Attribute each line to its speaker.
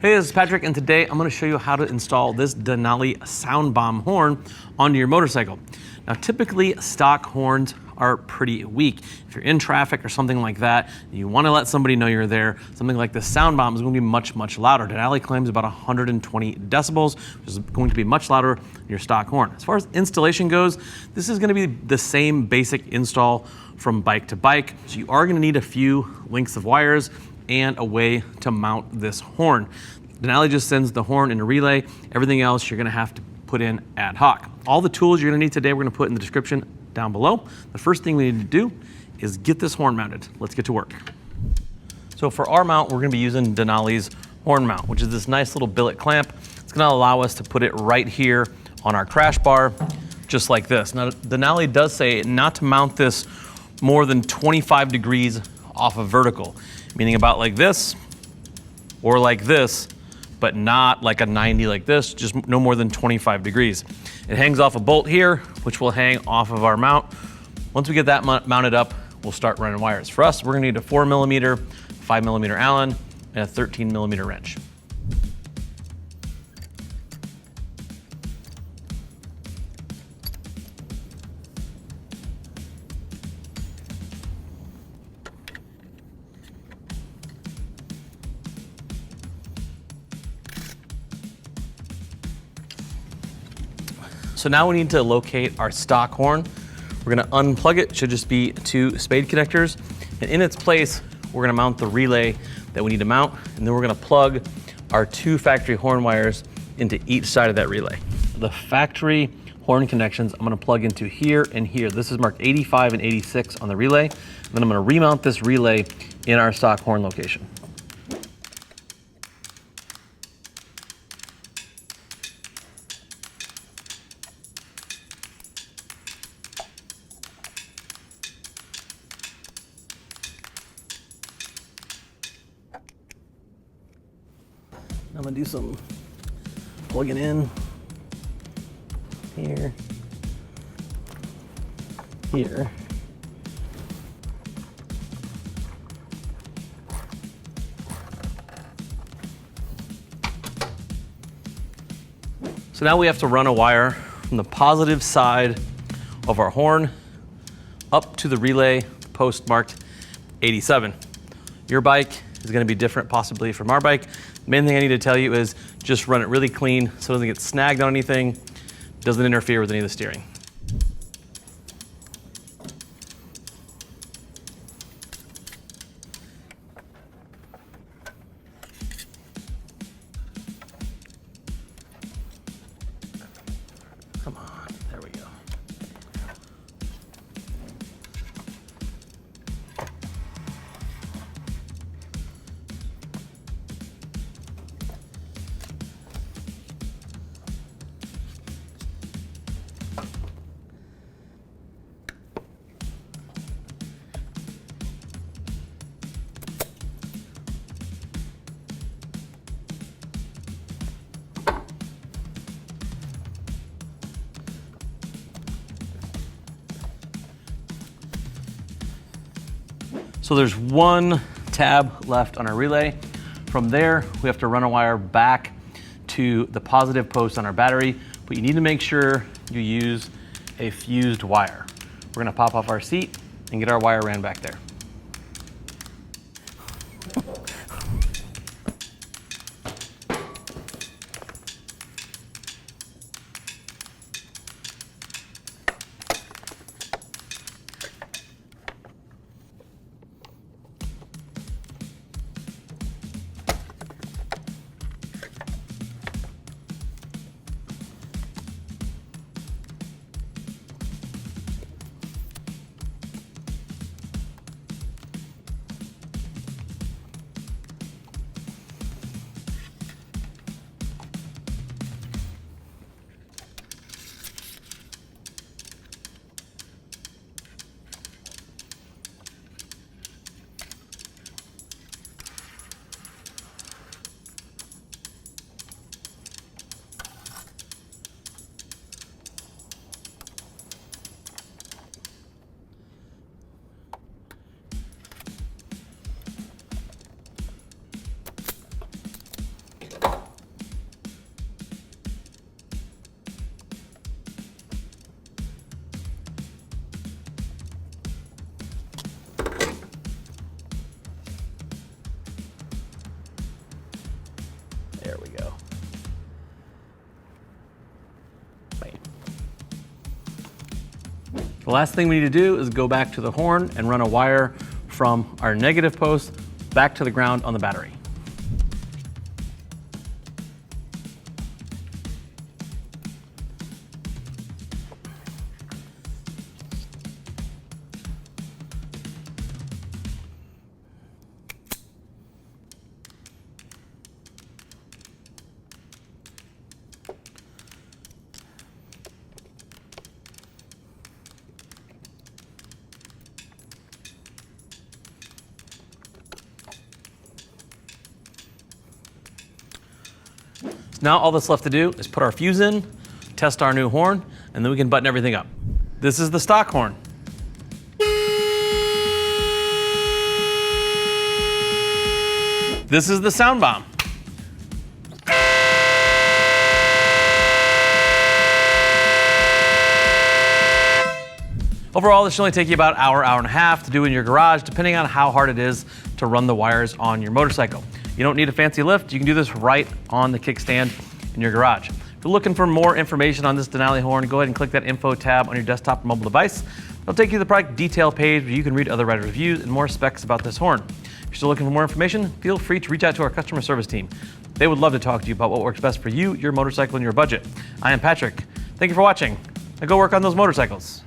Speaker 1: Hey, this is Patrick, and today I'm going to show you how to install this Denali Soundbomb horn onto your motorcycle. Now, typically stock horns are pretty weak. If you're in traffic or something like that, you want to let somebody know you're there, something like the Soundbomb is going to be much, much louder. Denali claims about 120 decibels, which is going to be much louder than your stock horn. As far as installation goes, this is going to be the same basic install from bike to bike. So you are going to need a few lengths of wires and a way to mount this horn. Denali just sends the horn in a relay. Everything else you're gonna have to put in ad hoc. All the tools you're gonna need today we're gonna put in the description down below. The first thing we need to do is get this horn mounted. Let's get to work. So for our mount, we're gonna be using Denali's horn mount, which is this nice little billet clamp. It's gonna allow us to put it right here on our crash bar, just like this. Now, Denali does say not to mount this more than 25 degrees off of vertical, meaning about like this or like this, but not like a 90 like this, just no more than 25 degrees. It hangs off a bolt here, which will hang off of our mount. Once we get that mounted up, we'll start running wires. For us, we're gonna need a 4mm, 5mm Allen, and a 13mm wrench. So now we need to locate our stock horn. We're gonna unplug it. It should just be 2 spade connectors. And in its place, we're gonna mount the relay that we need to mount. And then we're gonna plug our 2 factory horn wires into each side of that relay. The factory horn connections, I'm gonna plug into here and here. This is marked 85 and 86 on the relay. And then I'm gonna remount this relay in our stock horn location. I'm gonna do some plugging in here, here. So now we have to run a wire from the positive side of our horn up to the relay post marked 87. Your bike is gonna be different possibly from our bike. The main thing I need to tell you is just run it really clean so it doesn't get snagged on anything, doesn't interfere with any of the steering. Come on, there we go. So there's 1 tab left on our relay. From there, we have to run a wire back to the positive post on our battery, but you need to make sure you use a fused wire. We're gonna pop off our seat and get our wire ran back there. There we go. Bam. The last thing we need to do is go back to the horn and run a wire from our negative post back to the ground on the battery. Now all that's left to do is put our fuse in, test our new horn, and then we can button everything up. This is the stock horn. This is the Soundbomb. Overall, this should only take you about an hour, hour and a half to do in your garage, depending on how hard it is to run the wires on your motorcycle. You don't need a fancy lift. You can do this right on the kickstand in your garage. If you're looking for more information on this Denali horn, go ahead and click that info tab on your desktop or mobile device. It'll take you to the product detail page where you can read other writer reviews and more specs about this horn. If you're still looking for more information, feel free to reach out to our customer service team. They would love to talk to you about what works best for you, your motorcycle, and your budget. I am Patrick. Thank you for watching. Now go work on those motorcycles.